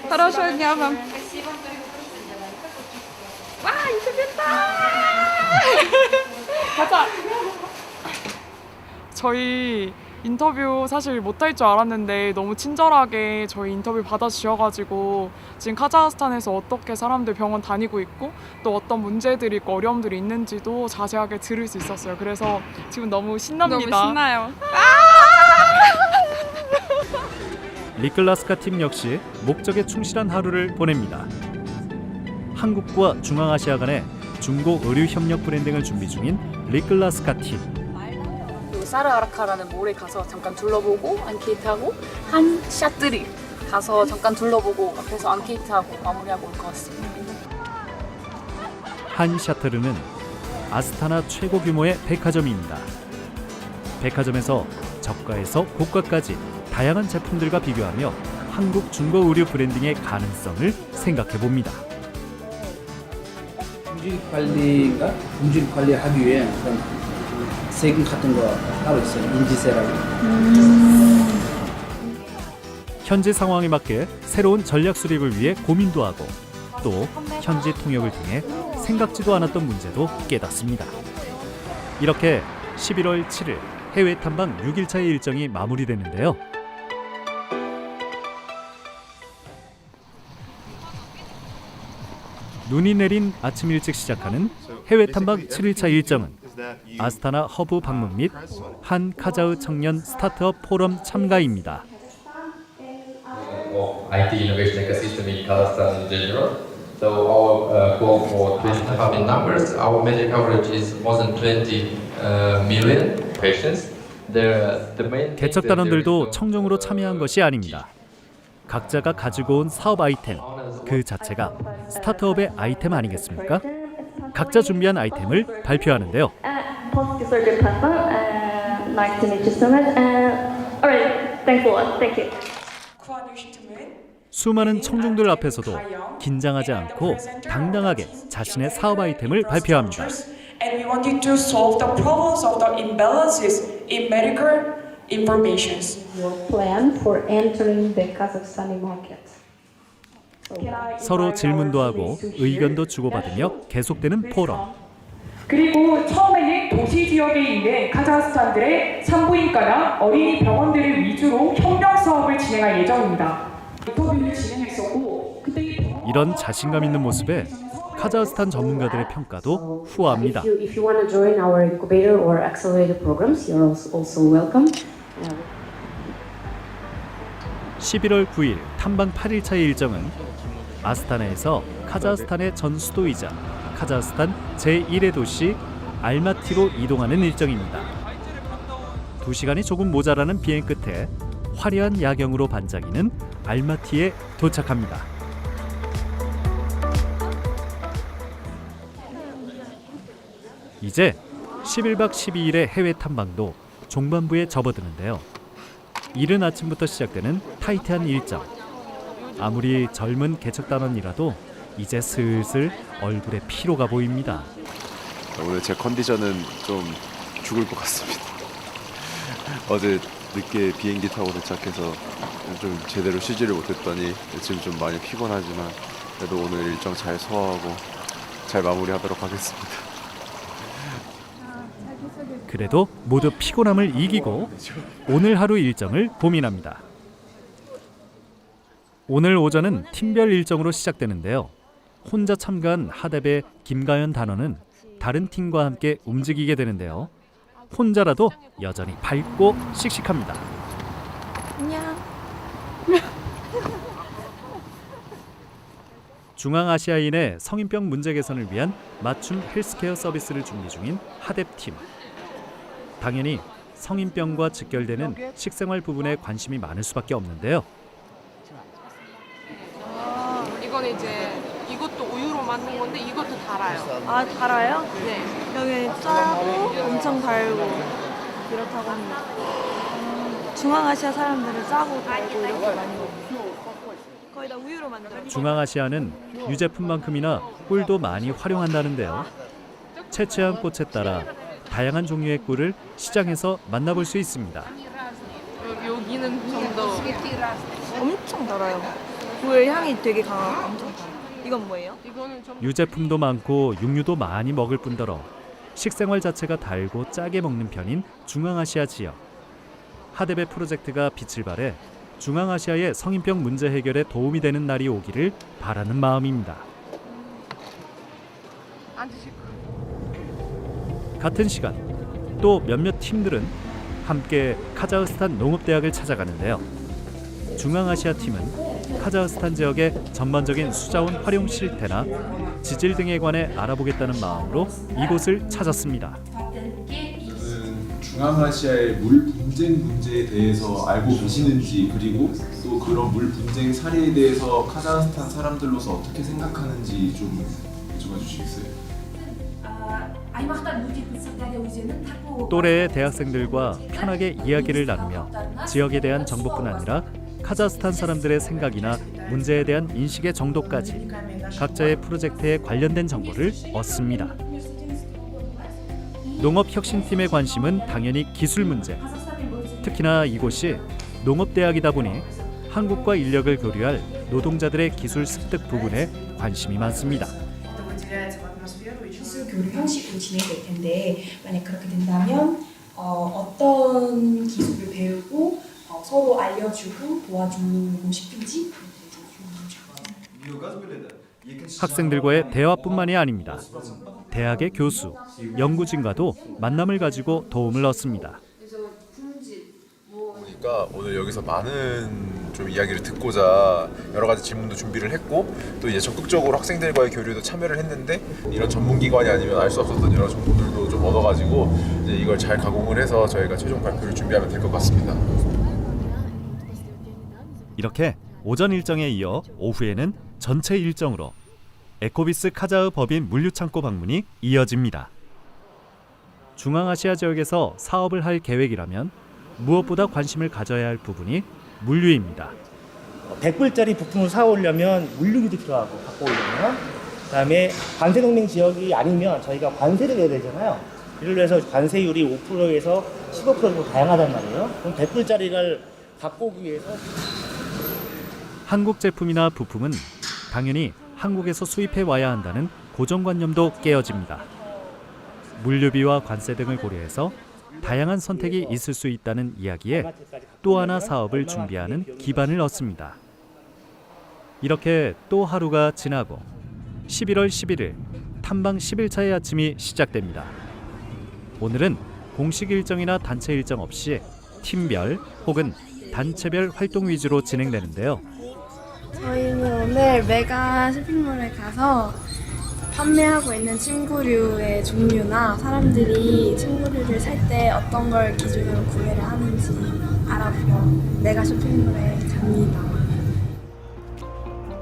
Хорошего дня вам. 와, 인터뷰했다. 가자. 저희 인터뷰 사실 못할 줄 알았는데 너무 친절하게 저희 인터뷰 받아주셔가지고 지금 카자흐스탄에서 어떻게 사람들 병원 다니고 있고 또 어떤 문제들이 있고 어려움들이 있는지도 자세하게 들을 수 있었어요. 그래서 지금 너무 신납니다. 너무 신나요. 리클라스카 팀 역시 목적에 충실한 하루를 보냅니다. 한국과 중앙아시아 간의 중고 의류 협력 브랜딩을 준비 중인 리클라스카 팀. 사르아라카라는 몰에 가서 잠깐 둘러보고 앙케이트하고 한 샤트리 가서 잠깐 둘러보고 앞에서 앙케이트하고 마무리하고 올 것 같습니다. 한 샤트르는 아스타나 최고 규모의 백화점입니다. 백화점에서 저가에서 고가까지 다양한 제품들과 비교하며 한국 중고 의류 브랜딩의 가능성을 생각해 봅니다. 품질 관리하기 위해 그런 세금 같은 거 따로 있어요. 인지세라고. 현지 상황에 맞게 새로운 전략 수립을 위해 고민도 하고 또 현지 통역을 통해 생각지도 않았던 문제도 깨닫습니다. 이렇게 11월 7일 해외 탐방 6일차의 일정이 마무리되는데요. 눈이 내린 아침 일찍 시작하는 해외 탐방 7일차 일정은 아스타나 허브 방문 및 한 카자흐 청년 스타트업 포럼 참가입니다. IT innovation ecosystem in Kazakhstan in general. So our goal for 25 in numbers, our media coverage is more than 20 million patients. 개척단원들도 청정으로 참여한 것이 아닙니다. 각자가 가지고 온 사업 아이템, 그 자체가 스타트업의 아이템 아니겠습니까? 각자 준비한 아이템을 발표하는데요. 수많은 청중들 앞에서도 긴장하지 않고 당당하게 자신의 사업 아이템을 발표합니다. And we wanted to solve the problems of the imbalances in medical informations. Your plan for entering the Kazakhstani market. 서로 질문도 하고 의견도 주고받으며 계속되는 포럼. 그리고 처음에는 도시 지역에 있는 카자흐스탄들의 산부인과나 어린이 병원들을 위주로 협력 사업을 진행할 예정입니다. 인터뷰를 진행했었고 그때 이런 자신감 있는 모습에 카자흐스탄 전문가들의 평가도 후합니다. If you want to join our incubator or accelerator programs, you're also welcome. 11월 9일 탐방 8일차의 일정은 아스타나에서 카자흐스탄의 전 수도이자 카자흐스탄 제1의 도시 알마티로 이동하는 일정입니다. 2시간이 조금 모자라는 비행 끝에 화려한 야경으로 반짝이는 알마티에 도착합니다. 이제 11박 12일의 해외 탐방도 종반부에 접어드는데요. 이른 아침부터 시작되는 타이트한 일정. 아무리 젊은 개척단원이라도 이제 슬슬 얼굴에 피로가 보입니다. 오늘 제 컨디션은 좀 죽을 것 같습니다. 어제 늦게 비행기 타고 도착해서 좀 제대로 쉬지를 못했더니 지금 좀 많이 피곤하지만 그래도 오늘 일정 잘 소화하고 잘 마무리하도록 하겠습니다. 그래도 모두 피곤함을 이기고 오늘 하루 일정을 고민합니다. 오늘 오전은 팀별 일정으로 시작되는데요. 혼자 참가한 하뎁의 김가연 단원은 다른 팀과 함께 움직이게 되는데요. 혼자라도 여전히 밝고 씩씩합니다. 안녕. 중앙아시아인의 성인병 문제 개선을 위한 맞춤 헬스케어 서비스를 준비 중인 하뎁 팀. 당연히 성인병과 직결되는 식생활 부분에 관심이 많을 수밖에 없는데요. 이건 이제 이것도 우유로 만든 건데 이것도 달아요. 아, 달아요? 네. 여기 짜고 엄청 달고 이렇다고 합니다. 중앙아시아 사람들은 짜고 달고 이렇게 많이 먹어요. 거의 다 우유로 만들어요. 중앙아시아는 유제품만큼이나 꿀도 많이 활용한다는데요. 채취한 꽃에 따라 다양한 종류의 꿀을 시장에서 만나볼 수 있습니다. 여기는 좀 더 엄청 달아요. 꿀 향이 되게 강하고 엄청 달아요. 이건 뭐예요? 이거는 좀 유제품도 많고 육류도 많이 먹을 뿐더러 식생활 자체가 달고 짜게 먹는 편인 중앙아시아 지역. 하뎁의 프로젝트가 빛을 발해 중앙아시아의 성인병 문제 해결에 도움이 되는 날이 오기를 바라는 마음입니다. 같은 시간 또 몇몇 팀들은 함께 카자흐스탄 농업대학을 찾아가는데요. 중앙아시아 팀은 카자흐스탄 지역의 전반적인 수자원 활용 실태나 지질 등에 관해 알아보겠다는 마음으로 이곳을 찾았습니다. 중앙아시아의 물 분쟁 문제에 대해서 알고 계시는지, 그리고 또 그런 물 분쟁 사례에 대해서 카자흐스탄 사람들로서 어떻게 생각하는지 좀 여쭤봐 주시겠어요? 또래의 대학생들과 편하게 이야기를 나누며 지역에 대한 정보뿐 아니라 카자흐스탄 사람들의 생각이나 문제에 대한 인식의 정도까지 각자의 프로젝트에 관련된 정보를 얻습니다. 농업혁신팀의 관심은 당연히 기술 문제. 특히나 이곳이 농업대학이다 보니 한국과 인력을 교류할 노동자들의 기술 습득 부분에 관심이 많습니다. 기술 교류 형식으로 진행될 텐데, 만약 그렇게 된다면 어떤 기술을 배우고 서로 알려주고 도와주고 싶은지. 학생들과의 대화뿐만이 아닙니다. 대학의 교수, 연구진과도 만남을 가지고 도움을 얻습니다. 보니까 오늘 여기서 많은 좀 이야기를 듣고자 여러 가지 질문도 준비를 했고, 또 이제 적극적으로 학생들과의 교류도 참여를 했는데, 이런 전문기관이 아니면 알 수 없었던 여러 정보들도 좀 얻어가지고 이제 이걸 잘 가공을 해서 저희가 최종 발표를 준비하면 될 것 같습니다. 이렇게 오전 일정에 이어 오후에는 전체 일정으로 에코비스 카자흐 법인 물류창고 방문이 이어집니다. 중앙아시아 지역에서 사업을 할 계획이라면 무엇보다 관심을 가져야 할 부분이 물류입니다. 100불짜리 부품을 사오려면 물류비도 필요하고, 갖고 오려면. 그다음에 관세동맹 지역이 아니면 저희가 관세를 내야 되잖아요. 예를 들어서 관세율이 5%에서 15% 정도 다양하단 말이에요. 그럼 100불짜리를 갖고 오기 위해서 한국 제품이나 부품은 당연히 한국에서 수입해 와야 한다는 고정관념도 깨어집니다. 물류비와 관세 등을 고려해서 다양한 선택이 있을 수 있다는 이야기에 또 하나 사업을 준비하는 기반을 얻습니다. 이렇게 또 하루가 지나고 11월 11일 탐방 10일차의 아침이 시작됩니다. 오늘은 공식 일정이나 단체 일정 없이 팀별 혹은 단체별 활동 위주로 진행되는데요. 저희는 오늘 메가 쇼핑몰에 가서 판매하고 있는 침구류의 종류나 사람들이 침구류를 살 때 어떤 걸 기준으로 구매를 하는지 알아보러 메가 쇼핑몰에 갑니다.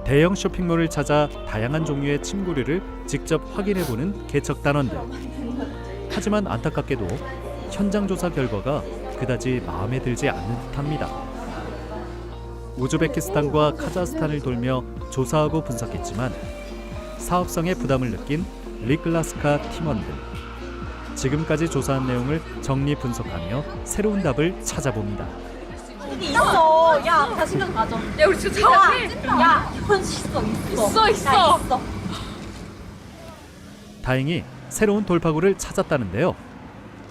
대형 쇼핑몰을 찾아 다양한 종류의 침구류를 직접 확인해보는 개척단원들. 하지만 안타깝게도 현장 조사 결과가 그다지 마음에 들지 않는 듯합니다. 우즈베키스탄과 카자흐스탄을 돌며 조사하고 분석했지만 사업성에 부담을 느낀 리클라스카 팀원들. 지금까지 조사한 내용을 정리 분석하며 새로운 답을 찾아봅니다. 있어. 야, 다 신경 가져. 야, 우리 진짜 야, 이건 있어. 다행히 새로운 돌파구를 찾았다는데요.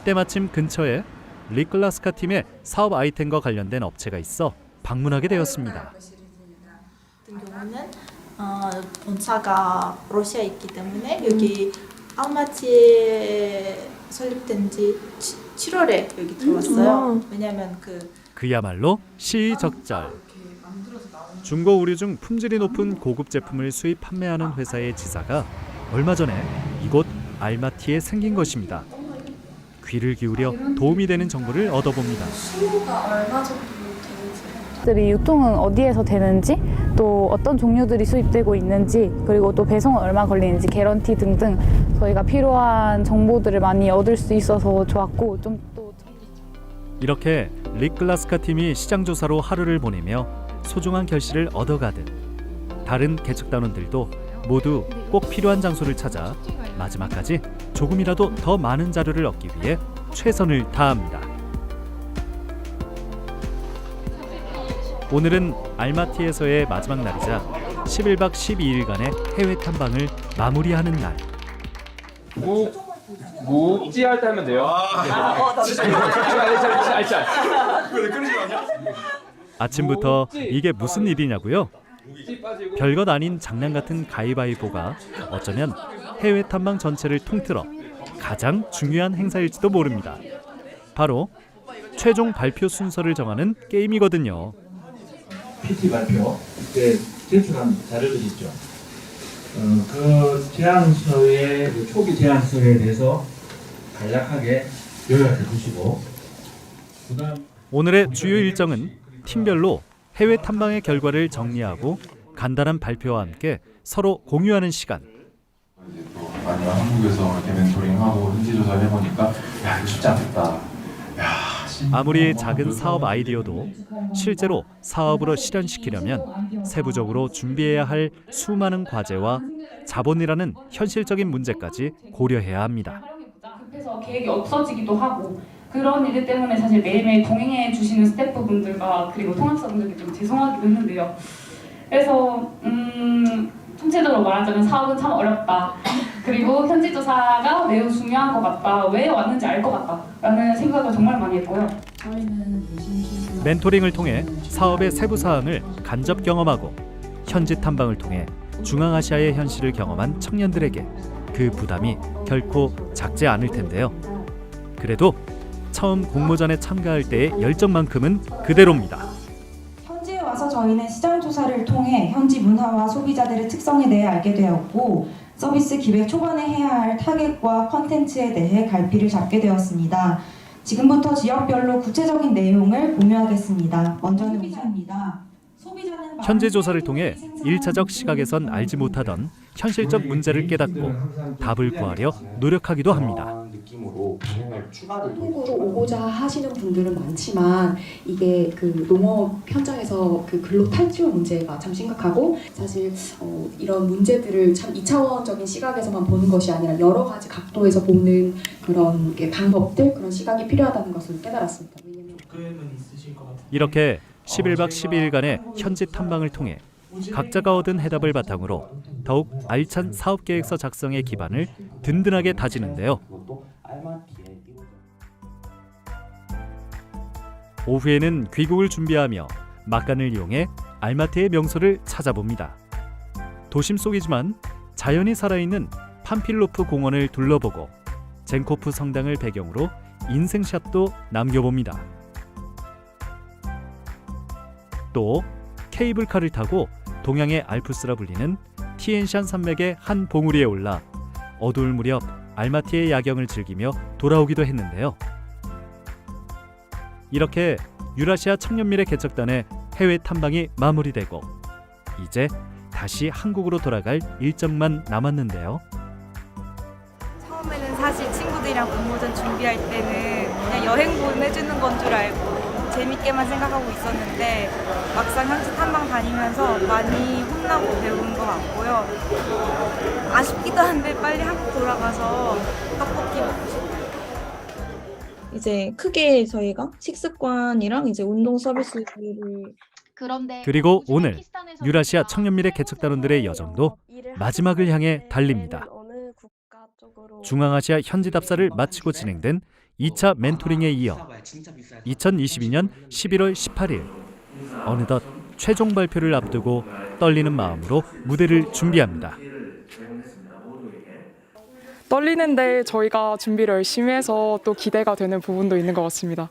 때마침 근처에 리클라스카 팀의 사업 아이템과 관련된 업체가 있어 방문하게 되었습니다. 같은 경우는 본사가 러시아에 있기 때문에 여기 알마티에 설립된 지 7월에 여기 들어왔어요. 왜냐하면 그야말로 시의적절. 중고 의류 중 품질이 높은 고급 제품을 수입 판매하는 회사의 지사가 얼마 전에 이곳 알마티에 생긴 것입니다. 귀를 기울여 도움이 되는 정보를 얻어봅니다. 수요가 얼마 정도 들이 유통은 어디에서 되는지, 또 어떤 종류들이 수입되고 있는지, 그리고 또 배송은 얼마 걸리는지, 개런티 등등 저희가 필요한 정보들을 많이 얻을 수 있어서 좋았고, 좀 또 이렇게 릭글라스카 팀이 시장 조사로 하루를 보내며 소중한 결실을 얻어가듯 다른 개척단원들도 모두 꼭 필요한 장소를 찾아 마지막까지 조금이라도 더 많은 자료를 얻기 위해 최선을 다합니다. 오늘은 알마티에서의 마지막 날이자 11박 12일간의 해외 탐방을 마무리하는 날. 묵찌할 때 하면 돼요. 아침부터 이게 무슨 일이냐고요? 별것 아닌 장난 같은 가위바위보가 어쩌면 해외 탐방 전체를 통틀어 가장 중요한 행사일지도 모릅니다. 바로 최종 발표 순서를 정하는 게임이거든요. PT 발표 때 제출한 자료들이 있죠. 그 제안서의 초기 제안서에 대해서 간략하게 요약해 주시고, 그다음 오늘의 주요 일정은 팀별로 해외 탐방의 결과를 정리하고 간단한 발표와 함께 서로 공유하는 시간. 아니면 한국에서 이렇게 멘토링하고 현지 조사를 해보니까 야 이거 쉽지 않겠다. 아무리 작은 사업 아이디어도 실제로 사업으로 실현시키려면 세부적으로 준비해야 할 수많은 과제와 자본이라는 현실적인 문제까지 고려해야 합니다. 급해서 계획이 없어지기도 하고, 그런 일들 때문에 사실 매일매일 동행해 주시는 스태프분들과 그리고 통합사분들께 좀 죄송하기도 했는데요. 그래서 총체적으로 말하자면 사업은 참 어렵다. 그리고 현지 조사가 매우 중요한 것 같다. 왜 왔는지 알 것 같다라는 생각을 정말 많이 했고요. 멘토링을 통해 사업의 세부 사항을 간접 경험하고 현지 탐방을 통해 중앙아시아의 현실을 경험한 청년들에게 그 부담이 결코 작지 않을 텐데요. 그래도 처음 공모전에 참가할 때의 열정만큼은 그대로입니다. 현지에 와서 저희는 시장 조사를 통해 현지 문화와 소비자들의 특성에 대해 알게 되었고, 서비스 기획 초반에 해야 할 타겟과 컨텐츠에 대해 갈피를 잡게 되었습니다. 지금부터 지역별로 구체적인 내용을 공유하겠습니다. 먼저는 위주입니다. 현지 조사를 통해 1차적 시각에선 알지 못하던 현실적 문제를 깨닫고 답을 구하려 노력하기도 합니다. 한국으로 오고자 하시는 분들은 많지만 이게 그 농업 현장에서 그 근로 탈취율 문제가 참 심각하고, 사실 이런 문제들을 참 2차원적인 시각에서만 보는 것이 아니라 여러 가지 각도에서 보는 그런 방법들, 그런 시각이 필요하다는 것을 깨달았습니다. 이렇게 11박 12일간의 현지 탐방을 통해 각자가 얻은 해답을 바탕으로 더욱 알찬 사업계획서 작성의 기반을 든든하게 다지는데요. 오후에는 귀국을 준비하며 막간을 이용해 알마티의 명소를 찾아봅니다. 도심 속이지만 자연이 살아있는 판필로프 공원을 둘러보고 젠코프 성당을 배경으로 인생샷도 남겨봅니다. 또 케이블카를 타고 동양의 알프스라 불리는 티엔샨 산맥의 한 봉우리에 올라 어두울 무렵 알마티의 야경을 즐기며 돌아오기도 했는데요. 이렇게 유라시아 청년미래 개척단의 해외 탐방이 마무리되고 이제 다시 한국으로 돌아갈 일정만 남았는데요. 처음에는 사실 친구들이랑 공모전 준비할 때는 그냥 여행 보내주는 건 줄 알고 재밌게만 생각하고 있었는데 막상 현지 탐방 다니면서 많이 혼나고 배운 것 같고요. 아쉽기도 한데 빨리 한국 돌아가서 떡볶이 먹고 싶어요. 이제 크게 저희가 식습관이랑 이제 운동 서비스를 그리고 오늘 유라시아 청년미래 개척단원들의 여정도 마지막을 향해 달립니다. 중앙아시아 현지 답사를 마치고 진행된 2차 멘토링에 이어 2022년 11월 18일 어느덧 최종 발표를 앞두고 떨리는 마음으로 무대를 준비합니다. 떨리는데 저희가 준비를 열심히 해서 또 기대가 되는 부분도 있는 것 같습니다.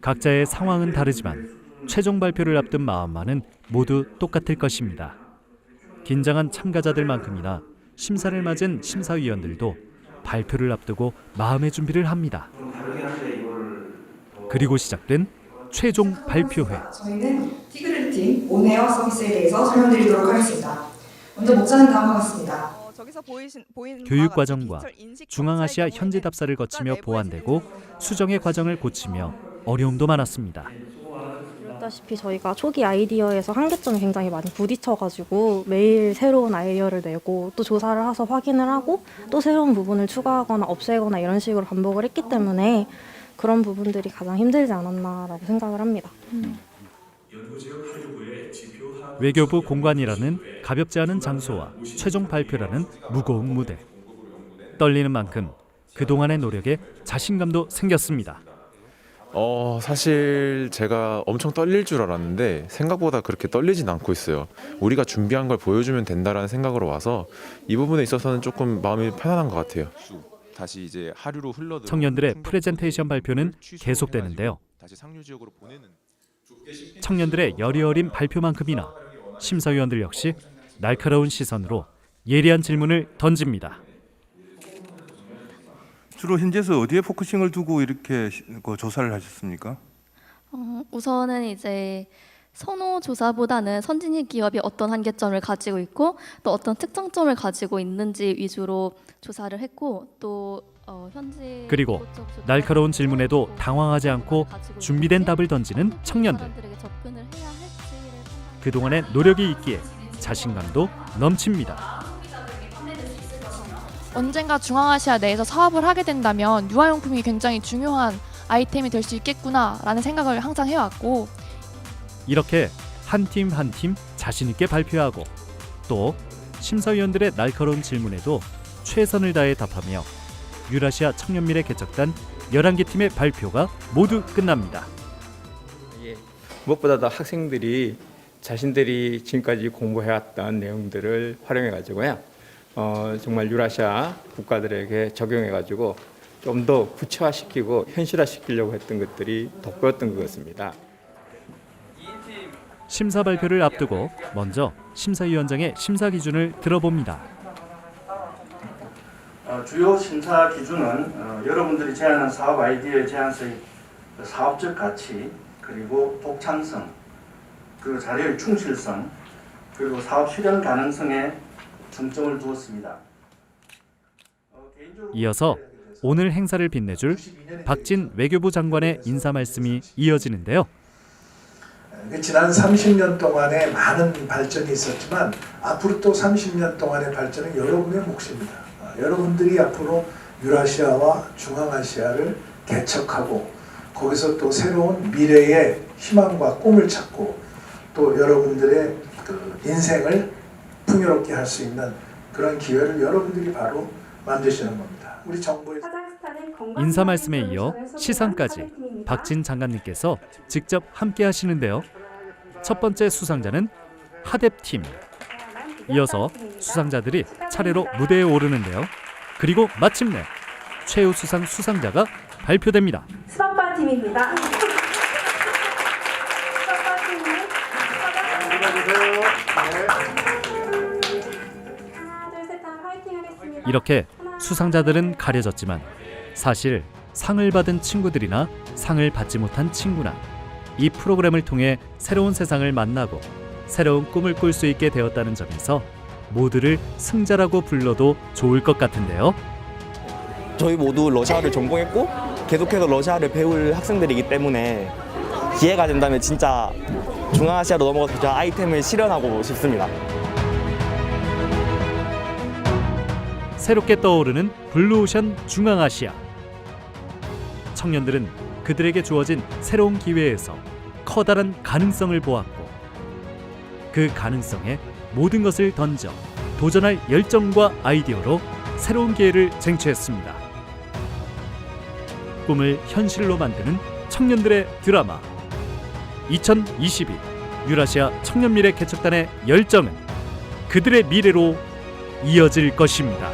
각자의 상황은 다르지만 최종 발표를 앞둔 마음만은 모두 똑같을 것입니다. 긴장한 참가자들만큼이나 심사를 맞은 심사위원들도 발표를 앞두고 마음의 준비를 합니다. 그리고 시작된 최종 발표회. 저희는 티그레팀 온에어 서비스에 대해서 설명드리도록 하겠습니다. 먼저 목차는 다음과 같습니다. 교육 과정과 중앙아시아 현지 답사를 거치며 보완되고 수정의 과정을 거치며 어려움도 많았습니다. 보다시피 저희가 초기 아이디어에서 한계점이 굉장히 많이 부딪혀가지고 매일 새로운 아이디어를 내고 또 조사를 해서 확인을 하고 또 새로운 부분을 추가하거나 없애거나 이런 식으로 반복을 했기 때문에 그런 부분들이 가장 힘들지 않았나라고 생각을 합니다. 외교부 공관이라는 가볍지 않은 장소와 최종 발표라는 무거운 무대. 떨리는 만큼 그동안의 노력에 자신감도 생겼습니다. 사실 제가 엄청 떨릴 줄 알았는데 생각보다 그렇게 떨리진 않고 있어요. 우리가 준비한 걸 보여주면 된다라는 생각으로 와서 이 부분에 있어서는 조금 마음이 편안한 것 같아요. 다시 이제 하류로 흘러들어 청년들의 프레젠테이션 발표는 계속되는데요. 청년들의 열이 어린 발표만큼이나 심사위원들 역시 날카로운 시선으로 예리한 질문을 던집니다. 주로 현지에서 어디에 포커싱을 두고 이렇게 조사를 하셨습니까? 우선은 이제 선호 조사보다는 선진국 기업이 어떤 한계점을 가지고 있고 또 어떤 특장점을 가지고 있는지 위주로 조사를 했고 또 현지 그리고 날카로운 질문에도 당황하지 않고 준비된 답을 던지는 청년들. 그동안의 노력이 있기에 자신감도 넘칩니다. 언젠가 중앙아시아 내에서 사업을 하게 된다면 유아용품이 굉장히 중요한 아이템이 될 수 있겠구나라는 생각을 항상 해왔고 이렇게 한 팀 한 팀 자신 있게 발표하고 또 심사위원들의 날카로운 질문에도 최선을 다해 답하며 유라시아 청년미래 개척단 11개 팀의 발표가 모두 끝납니다. 무엇보다도 학생들이 자신들이 지금까지 공부해왔던 내용들을 활용해가지고요. 정말 유라시아 국가들에게 적용해가지고 좀 더 구체화시키고 현실화시키려고 했던 것들이 돋보였던 것 같습니다. 심사 발표를 앞두고 먼저 심사위원장의 심사 기준을 들어봅니다. 주요 심사 기준은 여러분들이 제안한 사업 아이디어의 제안서의 사업적 가치, 그리고 독창성, 그리고 자료의 충실성, 그리고 사업 실현 가능성에 중점을 두었습니다. 이어서 오늘 행사를 빛내줄 박진 외교부 장관의 인사 말씀이 이어지는데요. 지난 30년 동안에 많은 발전이 있었지만 앞으로 또 30년 동안의 발전은 여러분의 몫입니다. 여러분들이 앞으로 유라시아와 중앙아시아를 개척하고 거기서 또 새로운 미래의 희망과 꿈을 찾고 또 여러분들의 그 인생을 풍요롭게 할 수 있는 그런 기회를 여러분들이 바로 만드시는 겁니다. 우리 정부의 인사 말씀에 이어 시상까지 박진 장관님께서 직접 함께 하시는데요. 첫 번째 수상자는 하뎁팀. 이어서 수상자들이 차례로 무대에 오르는데요. 그리고 마침내 최우수상 수상자가 발표됩니다. 스바파 팀입니다. 이렇게 수상자들은 가려졌지만 사실 상을 받은 친구들이나 상을 받지 못한 친구나 이 프로그램을 통해 새로운 세상을 만나고 새로운 꿈을 꿀 수 있게 되었다는 점에서 모두를 승자라고 불러도 좋을 것 같은데요. 저희 모두 러시아를 전공했고 계속해서 러시아를 배울 학생들이기 때문에 기회가 된다면 진짜 중앙아시아로 넘어가서 저 아이템을 실현하고 싶습니다. 새롭게 떠오르는 블루오션 중앙아시아. 청년들은 그들에게 주어진 새로운 기회에서 커다란 가능성을 보았고 그 가능성에 모든 것을 던져 도전할 열정과 아이디어로 새로운 기회를 쟁취했습니다. 꿈을 현실로 만드는 청년들의 드라마 2022 유라시아 청년미래 개척단의 열정은 그들의 미래로 이어질 것입니다.